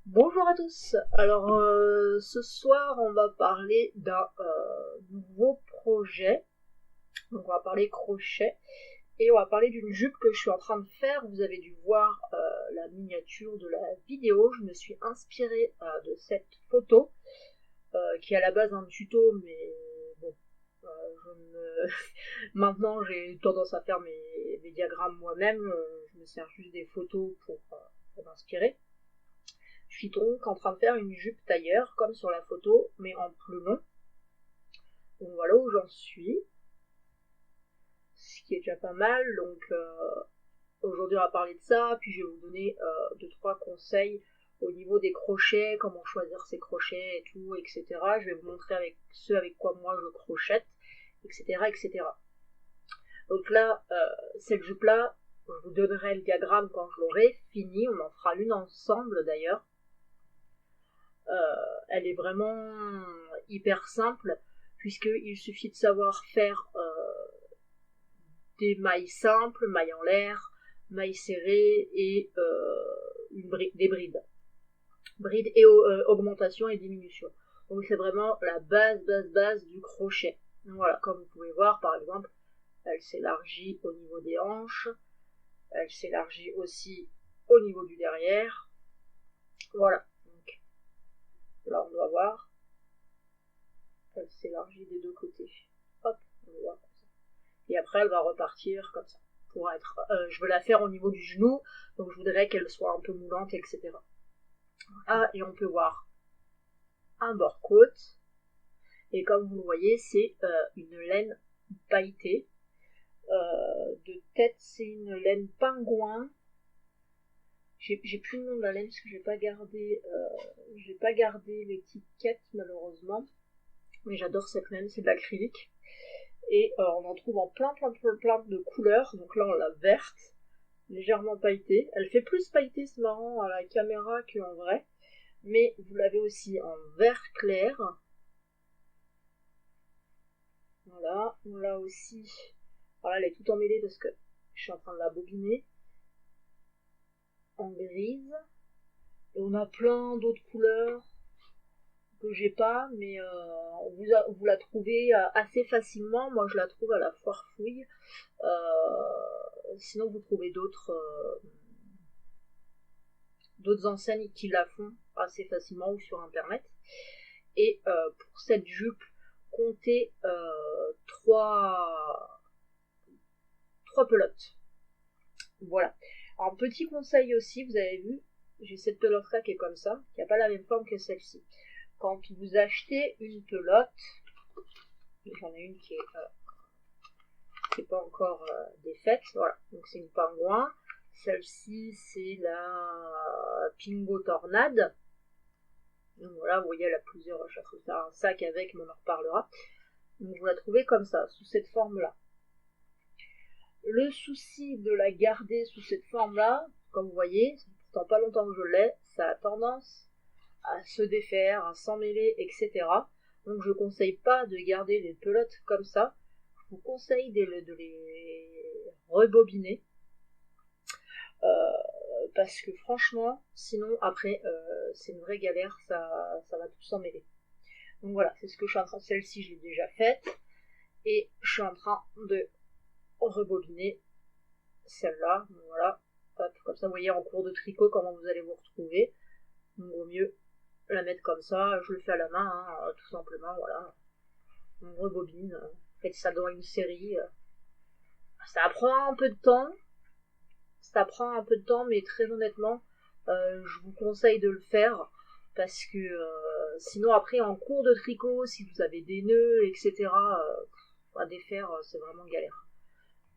Bonjour à tous. Alors ce soir on va parler d'un nouveau projet. Donc on va parler crochet et on va parler d'une jupe que je suis en train de faire. Vous avez dû voir la miniature de la vidéo. Je me suis inspirée de cette photo qui est à la base un tuto, mais bon, maintenant j'ai tendance à faire mes diagrammes moi-même. Je me sers juste des photos pour m'inspirer. Je suis donc en train de faire une jupe tailleur, comme sur la photo, mais en plus long. Donc voilà où j'en suis. Ce qui est déjà pas mal. Donc aujourd'hui on va parler de ça, puis je vais vous donner 2-3 conseils au niveau des crochets, comment choisir ses crochets et tout, etc. Je vais vous montrer avec ceux avec quoi moi je crochette, etc. etc. Donc là, cette jupe là, je vous donnerai le diagramme quand je l'aurai fini, on en fera une ensemble d'ailleurs. Elle est vraiment hyper simple, puisqu'il suffit de savoir faire des mailles simples, mailles en l'air, mailles serrées et des brides. Brides et augmentation et diminution. Donc c'est vraiment la base du crochet. Donc voilà, comme vous pouvez voir, par exemple, elle s'élargit au niveau des hanches, elle s'élargit aussi au niveau du derrière. Voilà. Donc là on doit voir. Elle s'élargit des deux côtés. Hop, on le voit comme ça. Et après, elle va repartir comme ça. Pour être, je veux la faire au niveau du genou, donc je voudrais qu'elle soit un peu moulante, etc. Ah, et on peut voir un bord-côte. Et comme vous le voyez, c'est une laine pailletée. De tête, c'est une laine pingouin. J'ai plus le nom de la laine parce que j'ai pas gardé l'étiquette malheureusement. Mais j'adore cette laine, c'est de l'acrylique. Et on en trouve en plein de couleurs. Donc là on l'a verte, légèrement pailletée. Elle fait plus pailletée, c'est marrant, à la caméra qu'en vrai. Mais vous l'avez aussi en vert clair. Voilà, on l'a aussi. Alors là, elle est tout emmêlée parce que je suis en train de la bobiner. En grise. Et on a plein d'autres couleurs que j'ai pas, mais vous la trouvez assez facilement. Moi, je la trouve à la foire fouille. Sinon, vous trouvez d'autres enseignes qui la font assez facilement ou sur internet. Et pour cette jupe, comptez 3 pelotes. Voilà. Un petit conseil aussi, vous avez vu, j'ai cette pelote là qui est comme ça, qui n'a pas la même forme que celle-ci. Quand vous achetez une pelote, j'en ai une qui est pas encore défaite, voilà, donc c'est une pingouin. Celle-ci c'est la Pingo Tornade. Donc voilà, vous voyez, elle a plusieurs, je vais faire un sac avec, mais on en reparlera. Donc vous la trouvez comme ça, sous cette forme-là. Le souci de la garder sous cette forme-là, comme vous voyez, c'est pourtant pas longtemps que je l'ai, ça a tendance à se défaire, à s'emmêler, etc. Donc je ne conseille pas de garder les pelotes comme ça. Je vous conseille de les rebobiner. Parce que franchement, sinon après, c'est une vraie galère, ça va tout s'emmêler. Donc voilà, c'est ce que je suis en train de... Celle-ci, je l'ai déjà faite. Et je suis en train de rebobiner celle-là. Donc voilà, hop, comme ça, vous voyez en cours de tricot comment vous allez vous retrouver. Donc vaut mieux la mettre comme ça. Je le fais à la main, hein, tout simplement, voilà. On rebobine. Faites ça dans une série. Ça prend un peu de temps. Mais très honnêtement, je vous conseille de le faire parce que sinon après en cours de tricot, si vous avez des nœuds, etc., à défaire, c'est vraiment galère.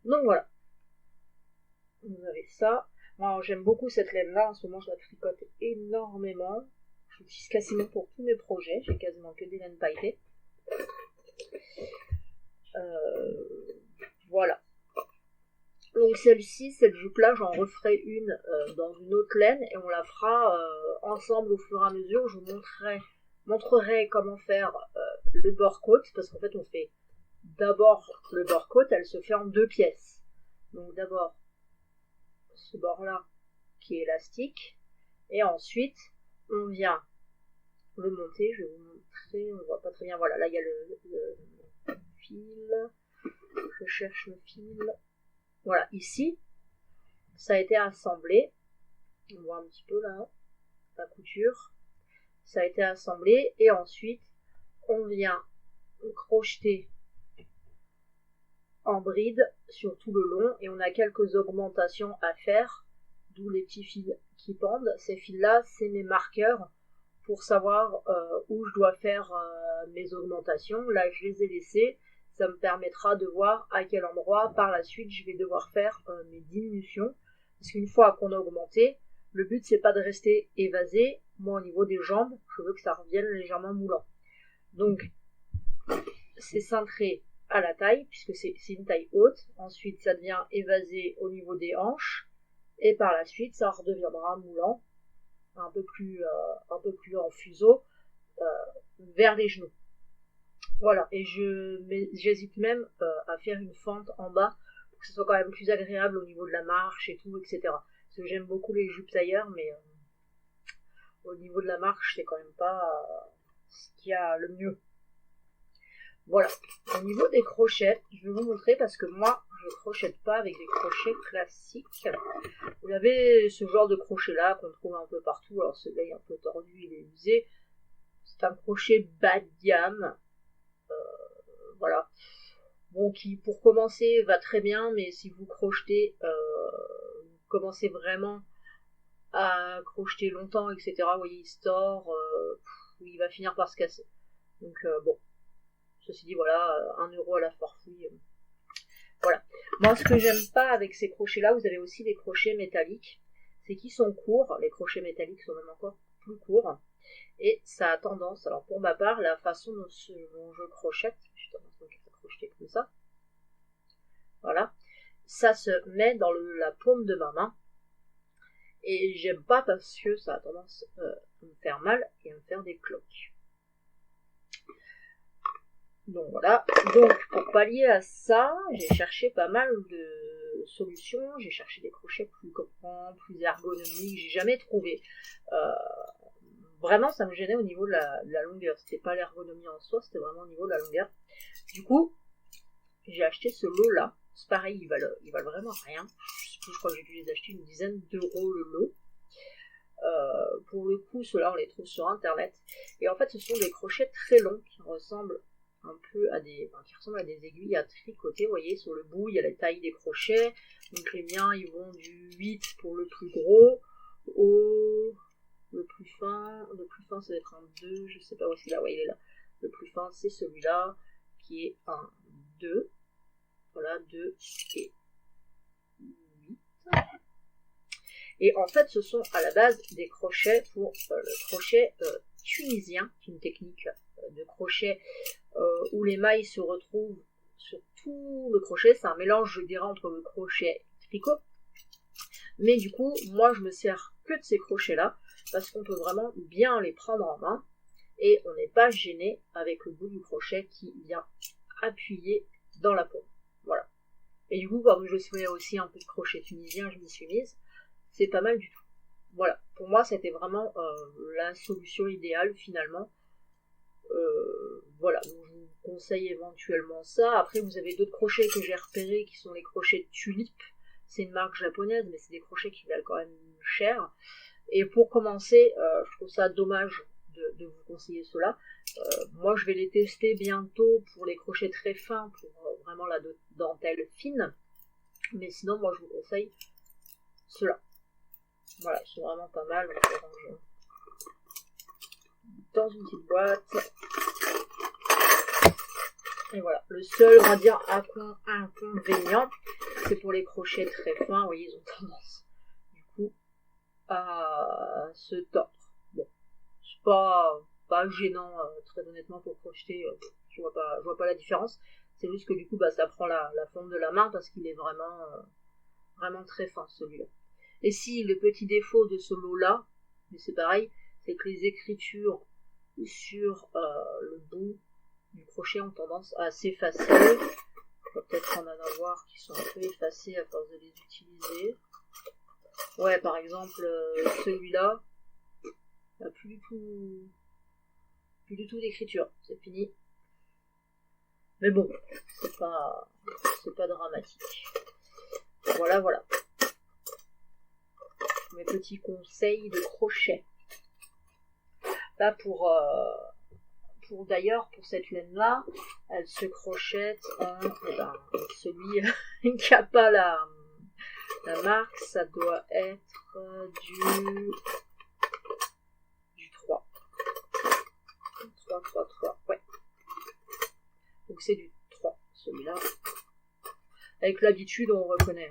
Donc voilà, vous avez ça. Moi j'aime beaucoup cette laine là, en ce moment je la tricote énormément. Je l'utilise quasiment pour tous mes projets, j'ai quasiment que des laines pailletées. Voilà. Donc celle-ci, cette jupe-là, j'en referai une dans une autre laine et on la fera ensemble au fur et à mesure. Je vous montrerai comment faire le bord-côte, parce qu'en fait on fait d'abord le bord-côte, elle se fait en 2 pièces. Donc d'abord ce bord-là qui est élastique et ensuite on vient le monter, je vais vous montrer, on voit pas très bien, voilà, là il y a le fil, je cherche le fil, voilà, ici, ça a été assemblé, on voit un petit peu là, la couture, ça a été assemblé, et ensuite, on vient crocheter en bride sur tout le long, et on a quelques augmentations à faire, d'où les petits fils qui pendent. Ces fils-là, c'est mes marqueurs pour savoir où je dois faire mes augmentations. Là, je les ai laissés. Ça me permettra de voir à quel endroit, par la suite, je vais devoir faire mes diminutions. Parce qu'une fois qu'on a augmenté, le but, c'est pas de rester évasé. Moi, au niveau des jambes, je veux que ça revienne légèrement moulant. Donc, c'est cintré à la taille, puisque c'est une taille haute. Ensuite, ça devient évasé au niveau des hanches. Et par la suite, ça redeviendra moulant, un peu plus en fuseau, vers les genoux. Voilà, et j'hésite même à faire une fente en bas, pour que ce soit quand même plus agréable au niveau de la marche et tout, etc. Parce que j'aime beaucoup les jupes tailleurs, mais au niveau de la marche, c'est quand même pas ce qu'il y a le mieux. Voilà. Au niveau des crochets, je vais vous montrer parce que moi, je crochette pas avec des crochets classiques. Vous avez ce genre de crochet là qu'on trouve un peu partout. Alors celui-là est un peu tordu, il est usé. C'est un crochet bas de gamme. Voilà. Bon, qui pour commencer va très bien, mais si vous crochetez, vous commencez vraiment à crocheter longtemps, etc. Vous voyez, il se tord, il va finir par se casser. Donc bon. Ceci dit, voilà, 1 euro à la forfouille. Voilà. Moi, ce que j'aime pas avec ces crochets-là, vous avez aussi des crochets métalliques. C'est qu'ils sont courts. Les crochets métalliques sont même encore plus courts. Et ça a tendance, alors pour ma part, la façon dont je crochette, je suis tendance à crocheter comme ça. Voilà. Ça se met dans la paume de ma main. Et j'aime pas parce que ça a tendance à me faire mal et à me faire des cloques. Donc voilà, donc pour pallier à ça, j'ai cherché pas mal de solutions, j'ai cherché des crochets plus grands, plus ergonomiques, j'ai jamais trouvé. Vraiment ça me gênait au niveau de la longueur, c'était pas l'ergonomie en soi, c'était vraiment au niveau de la longueur. Du coup, j'ai acheté ce lot là, c'est pareil, ils valent vraiment rien, je crois que j'ai dû les acheter une dizaine d'euros le lot. Pour le coup, ceux-là on les trouve sur internet, et en fait ce sont des crochets très longs qui ressemblent un peu qui ressemblent à des aiguilles à tricoter, vous voyez, sur le bout, il y a la taille des crochets, donc les miens, ils vont du 8 pour le plus gros, au le plus fin ça va être un 2, je sais pas où est-ce qu'il est là, ouais, il est là, le plus fin, c'est celui-là, qui est un 2, voilà, 2 et 8, et en fait, ce sont à la base des crochets pour le crochet tunisien, qui est une technique de crochet où les mailles se retrouvent sur tout le crochet. C'est un mélange, je dirais, entre le crochet et le tricot. Mais du coup, moi, je me sers que de ces crochets-là, parce qu'on peut vraiment bien les prendre en main, et on n'est pas gêné avec le bout du crochet qui vient appuyer dans la paume. Voilà. Et du coup, comme je souhaitais aussi un peu de crochet tunisien, je m'y suis mise. C'est pas mal du tout. Voilà. Pour moi, c'était vraiment la solution idéale, finalement. Voilà, donc je vous conseille éventuellement ça. Après, vous avez d'autres crochets que j'ai repérés qui sont les crochets Tulip. C'est une marque japonaise, mais c'est des crochets qui valent quand même cher. Et pour commencer, je trouve ça dommage de vous conseiller cela. Moi, je vais les tester bientôt pour les crochets très fins, pour vraiment la dentelle fine. Mais sinon, moi, je vous conseille cela. Voilà, ils sont vraiment pas mal. On les range dans une petite boîte. Et voilà, le seul, on va dire, inconvénient, c'est pour les crochets très fins, vous voyez, ils ont tendance, du coup, à se tordre. Bon, c'est pas gênant, très honnêtement, pour crocheter, je vois pas la différence. C'est juste que du coup, ça prend la forme de la main parce qu'il est vraiment très fin, celui-là. Et si, le petit défaut de ce lot-là, mais c'est pareil, c'est que les écritures sur le bout du crochet ont tendance à s'effacer. On va peut-être en avoir qui sont un peu effacés à force de les utiliser. Ouais, par exemple, celui-là, Il n'y a plus du tout d'écriture, c'est fini. Mais bon, c'est pas dramatique. Voilà. Mes petits conseils de crochet. Là d'ailleurs, pour cette laine-là, elle se crochette en celui qui n'a pas la marque, ça doit être du 3. 3, ouais. Donc c'est du 3, celui-là. Avec l'habitude, on reconnaît.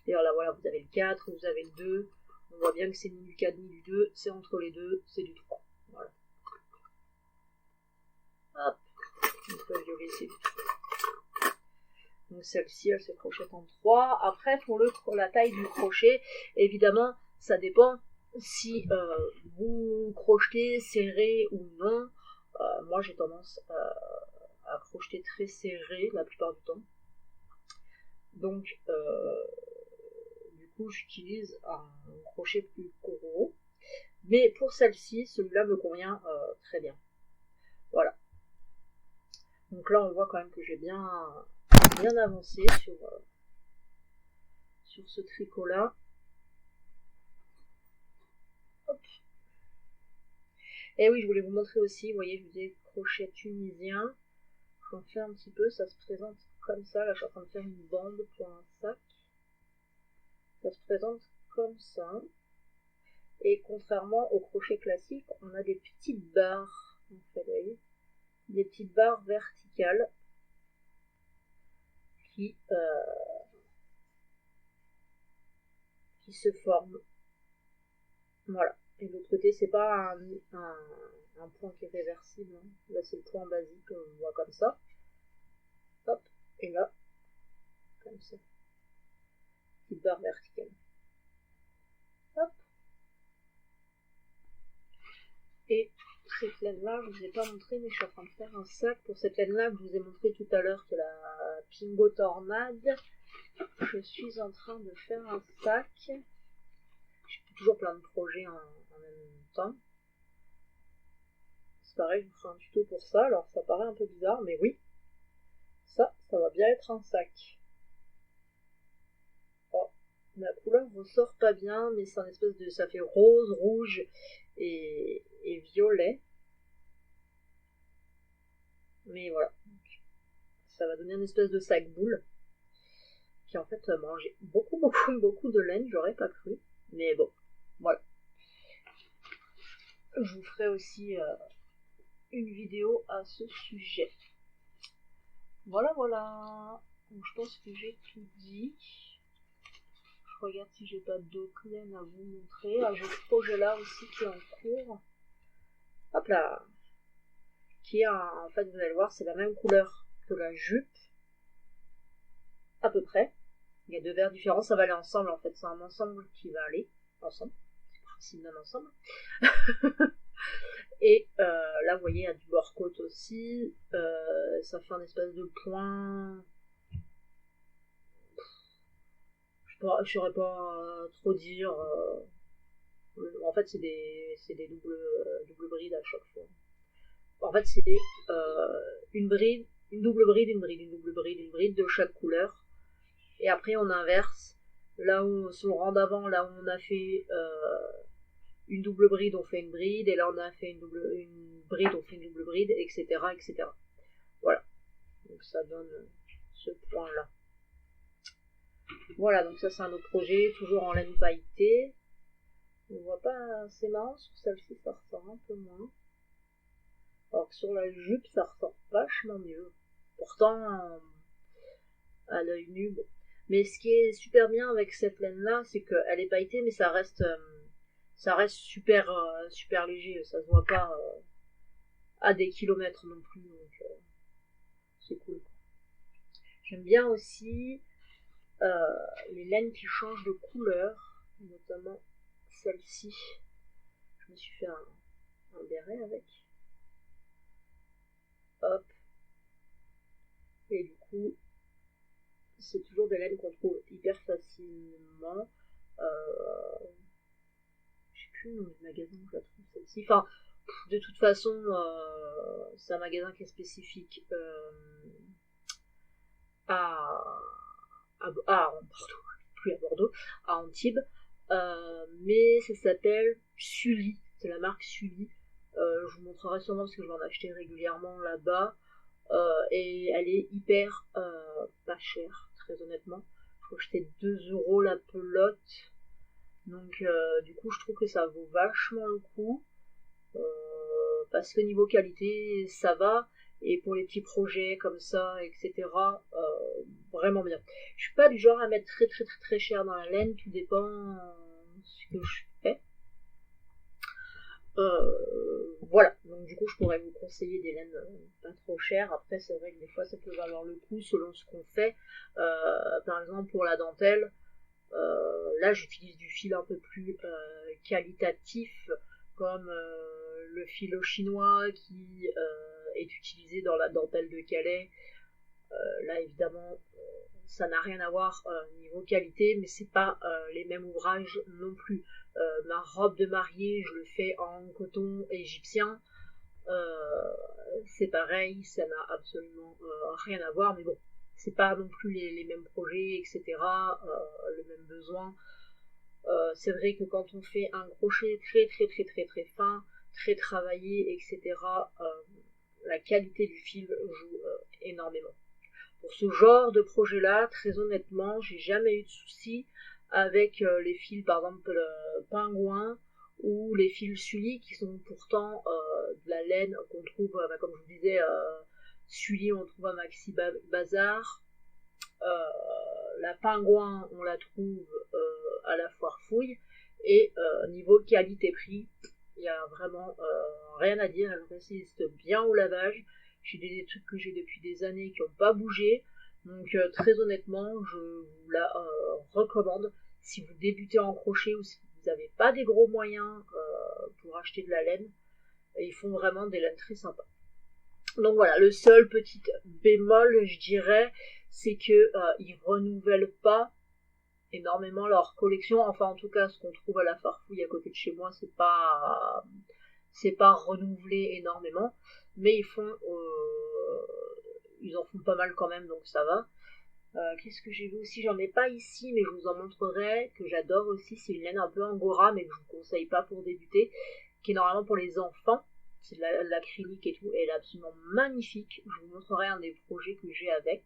D'ailleurs, là, voilà, vous avez le 4, vous avez le 2. On voit bien que c'est ni du 4 ni du 2. C'est entre les deux, c'est du 3. Voilà. Hop. Un peu violet, c'est du 3. Donc celle-ci, elle se crochette en 3. Après, pour la taille du crochet, évidemment, ça dépend si vous crochetez serré ou non. Moi, j'ai tendance à crocheter très serré la plupart du temps. Donc, du coup, j'utilise un crochet plus gros. Mais pour celle-ci, celui-là me convient très bien. Voilà. Donc là, on voit quand même que j'ai bien avancé sur ce tricot-là. Hop. Et oui, je voulais vous montrer aussi, vous voyez, je vous ai crochet tunisien. J'en fais un petit peu, ça se présente comme ça. Là, je suis en train de faire une bande pour un sac. Ça se présente comme ça. Et contrairement au crochet classique, on a des petites barres, en fait, vous voyez, des petites barres verticales qui se forment. Voilà. Et de l'autre côté, c'est pas un point qui est réversible. Hein. Là, c'est le point basique, on voit comme ça. Hop. Et là, comme ça. Petite barre verticale. Hop. Et cette laine-là, je ne vous ai pas montré, mais je suis en train de faire un sac pour cette laine-là que je vous ai montré tout à l'heure, qui est la Pingo Tornade. Je suis en train de faire un sac. J'ai toujours plein de projets en même temps. C'est pareil, je vous ferai un tuto pour ça. Alors ça paraît un peu bizarre, mais oui. Ça va bien être un sac. Oh, la couleur ressort pas bien, mais c'est un espèce de... ça fait rose, rouge et violet. Mais voilà. Ça va donner une espèce de sac boule. Qui en fait mange beaucoup de laine, j'aurais pas cru. Mais bon, voilà. Je vous ferai aussi une vidéo à ce sujet. Voilà. Donc, je pense que j'ai tout dit. Je regarde si j'ai pas d'autres laines à vous montrer. Ah, j'ai ce projet là aussi qui est en cours. Hop là. Qui est en fait, vous allez voir, c'est la même couleur que la jupe. À peu près. Il y a deux verres différents, ça va aller ensemble en fait. C'est un ensemble qui va aller ensemble. C'est le principe d'un ensemble. Et là, vous voyez, il y a du bord-côte aussi. Ça fait un espèce de point. Je ne saurais pas trop dire. En fait, c'est des double brides à chaque fois. En fait, c'est une bride, une double bride, une bride, une double bride, une bride de chaque couleur. Et après, on inverse. Là où, sur le rang d'avant, là où on a fait une double bride, on fait une bride. Et là, on a fait une bride, on fait une double bride, etc., etc. Voilà. Donc, ça donne ce point-là. Voilà, donc ça, c'est un autre projet, toujours en laine pailletée. On voit pas, c'est marrant, sur celle-ci, ça ressort un peu moins. Alors que sur la jupe, ça ressort vachement mieux. Pourtant, à l'œil nu, bon. Mais ce qui est super bien avec cette laine-là, c'est qu'elle est pailletée, mais ça reste super, super léger. Ça se voit pas à des kilomètres non plus, donc c'est cool. J'aime bien aussi les laines qui changent de couleur, notamment celle-ci. Je me suis fait un béret avec. Hop. Et du coup, c'est toujours des laines qu'on trouve hyper facilement. Je sais plus plus le nom du magasin où je la trouve celle-ci. Enfin, de toute façon, c'est un magasin qui est spécifique à, pardon, plus à Bordeaux, à Antibes. Mais ça s'appelle Sully, c'est la marque Sully. Je vous montrerai sûrement parce que je vais en acheter régulièrement là-bas. Et elle est hyper pas chère, très honnêtement. Je crois que c'était 2 € la pelote. Donc du coup je trouve que ça vaut vachement le coup. Parce que niveau qualité ça va. Et pour les petits projets comme ça, etc. Vraiment bien. Je suis pas du genre à mettre très très très très cher dans la laine, tout dépend ce que je fais. Voilà, donc du coup je pourrais vous conseiller des laines pas trop chères. Après c'est vrai que des fois ça peut valoir le coup selon ce qu'on fait. Par exemple pour la dentelle, là j'utilise du fil un peu plus qualitatif comme le fil chinois qui est utilisé dans la dentelle de Calais. Là évidemment ça n'a rien à voir niveau qualité, mais c'est pas les mêmes ouvrages non plus. Ma robe de mariée, je le fais en coton égyptien. C'est pareil, ça n'a absolument rien à voir, mais bon, c'est pas non plus les mêmes projets, etc. Le même besoin. C'est vrai que quand on fait un crochet très très très très très fin, très travaillé, etc., la qualité du fil joue énormément. Pour ce genre de projet-là, très honnêtement, j'ai jamais eu de soucis avec les fils, par exemple pingouin ou les fils Sully qui sont pourtant de la laine qu'on trouve, comme je vous disais, Sully on trouve à Maxi Bazar. La pingouin on la trouve à la foire fouille. Et niveau qualité-prix, il n'y a vraiment rien à dire, elle résiste bien au lavage. J'ai des trucs que j'ai depuis des années qui n'ont pas bougé. Donc très honnêtement, je vous la recommande. Si vous débutez en crochet ou si vous n'avez pas des gros moyens pour acheter de la laine, ils font vraiment des laines très sympas. Donc voilà, le seul petit bémol, je dirais, c'est que ils renouvellent pas énormément leur collection. Enfin, en tout cas, ce qu'on trouve à la Farfouille à côté de chez moi, c'est pas renouvelé énormément, mais ils en font pas mal quand même, donc ça va. Qu'est-ce que j'ai vu aussi? J'en ai pas ici, mais je vous en montrerai, que j'adore aussi. C'est une laine un peu angora, mais que je vous conseille pas pour débuter, qui est normalement pour les enfants. C'est de l'acrylique et tout, et elle est absolument magnifique. Je vous montrerai un des projets que j'ai avec,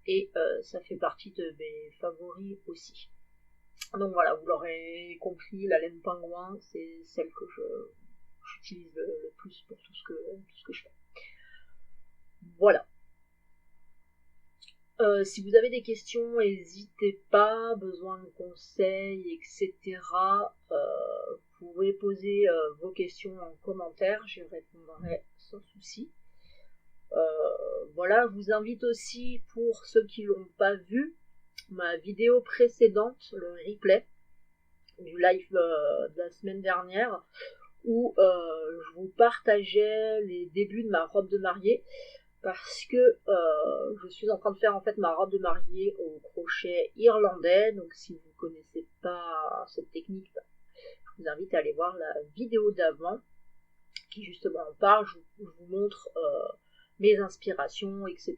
et ça fait partie de mes favoris aussi. Donc voilà, vous l'aurez compris, la laine pingouin, c'est celle que j'utilise le plus pour tout ce que je fais. Voilà. Si vous avez des questions, n'hésitez pas, besoin de conseils, etc. Vous pouvez poser vos questions en commentaire, j'y répondrai sans souci. Voilà, je vous invite aussi, pour ceux qui ne l'ont pas vu, ma vidéo précédente, le replay du live de la semaine dernière, où je vous partageais les débuts de ma robe de mariée, parce que je suis en train de faire en fait ma robe de mariée au crochet irlandais. Donc si vous ne connaissez pas cette technique, je vous invite à aller voir la vidéo d'avant qui justement en parle. Je vous montre mes inspirations, etc.,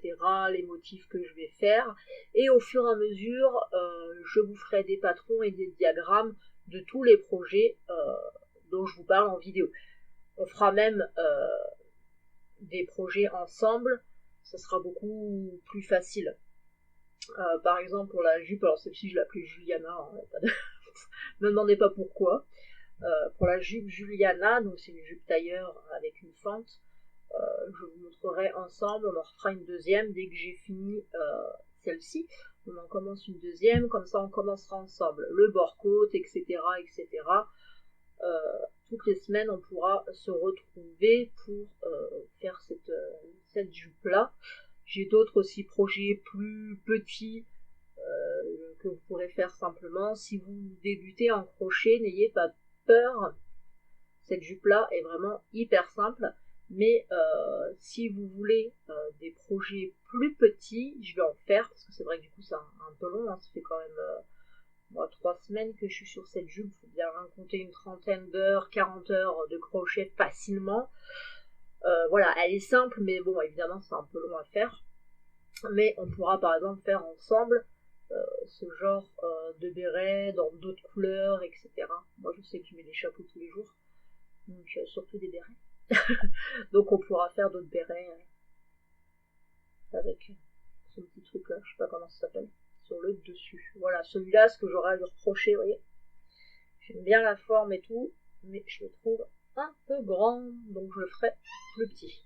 les motifs que je vais faire, et au fur et à mesure je vous ferai des patrons et des diagrammes de tous les projets dont je vous parle en vidéo. On fera même des projets ensemble, ça sera beaucoup plus facile. Par exemple pour la jupe, alors celle-ci je l'appelais Juliana, hein, ne me demandez pas pourquoi. Pour la jupe Juliana, donc c'est une jupe tailleur avec une fente, je vous montrerai ensemble, on en refera une deuxième dès que j'ai fini celle-ci. On en commence une deuxième, comme ça on commencera ensemble le bord-côte, etc., etc. Toutes les semaines on pourra se retrouver pour faire cette jupe là. J'ai d'autres aussi projets plus petits que vous pourrez faire simplement. Si vous débutez en crochet, n'ayez pas peur, cette jupe là est vraiment hyper simple. Mais si vous voulez des projets plus petits, je vais en faire, parce que c'est vrai que du coup c'est un peu long, hein, ça fait quand même Moi, 3 semaines que je suis sur cette jupe, il faut bien compter une 30aine d'heures, 40 heures de crochet facilement. Voilà, elle est simple, mais bon, évidemment, c'est un peu long à faire. Mais on pourra par exemple faire ensemble ce genre de béret dans d'autres couleurs, etc. Moi, je sais que je mets des chapeaux tous les jours, donc surtout des bérets. Donc on pourra faire d'autres bérets avec ce petit truc là, je sais pas comment ça s'appelle, sur le dessus. Voilà, celui-là, ce que j'aurais à lui reprocher, vous voyez, j'aime bien la forme et tout, mais je le trouve un peu grand, donc je le ferai plus petit.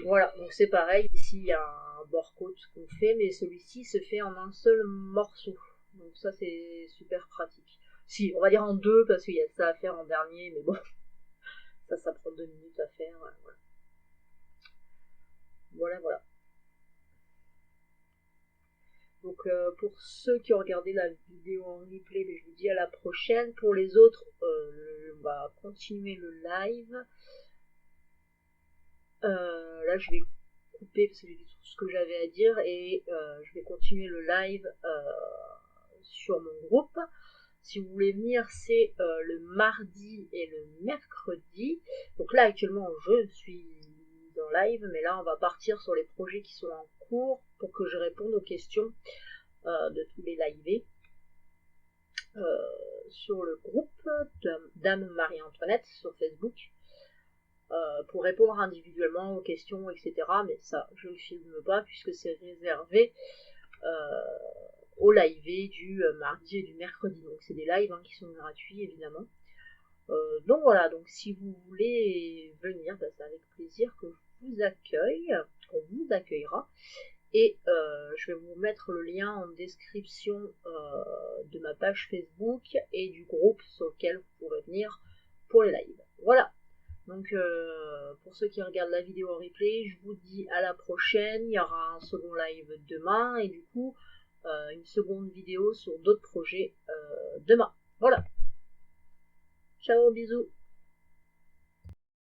Voilà, donc c'est pareil, ici il y a un bord-côte qu'on fait, mais celui-ci se fait en un seul morceau. Donc ça c'est super pratique. Si, on va dire en deux, parce qu'il y a ça à faire en dernier, mais bon, ça prend 2 minutes à faire. Voilà. Donc pour ceux qui ont regardé la vidéo en replay, je vous dis à la prochaine. Pour les autres, on va continuer le live. Là je vais couper parce que j'ai dit tout ce que j'avais à dire et je vais continuer le live sur mon groupe. Si vous voulez venir, c'est le mardi et le mercredi. Donc là actuellement je suis en live, mais là on va partir sur les projets qui sont en cours pour que je réponde aux questions de tous les livés sur le groupe Dame Marie-Antoinette sur Facebook. Pour répondre individuellement aux questions, etc. Mais ça, je ne filme pas puisque c'est réservé aux live du mardi et du mercredi. Donc c'est des lives qui sont gratuits évidemment. Donc voilà, donc si vous voulez venir, c'est avec plaisir que je vous accueille, qu'on vous accueillera. Et je vais vous mettre le lien en description de ma page Facebook et du groupe sur lequel vous pourrez venir pour les lives. Voilà. Donc pour ceux qui regardent la vidéo en replay, je vous dis à la prochaine. Il y aura un second live demain et du coup une seconde vidéo sur d'autres projets demain. Voilà. Ciao, bisous.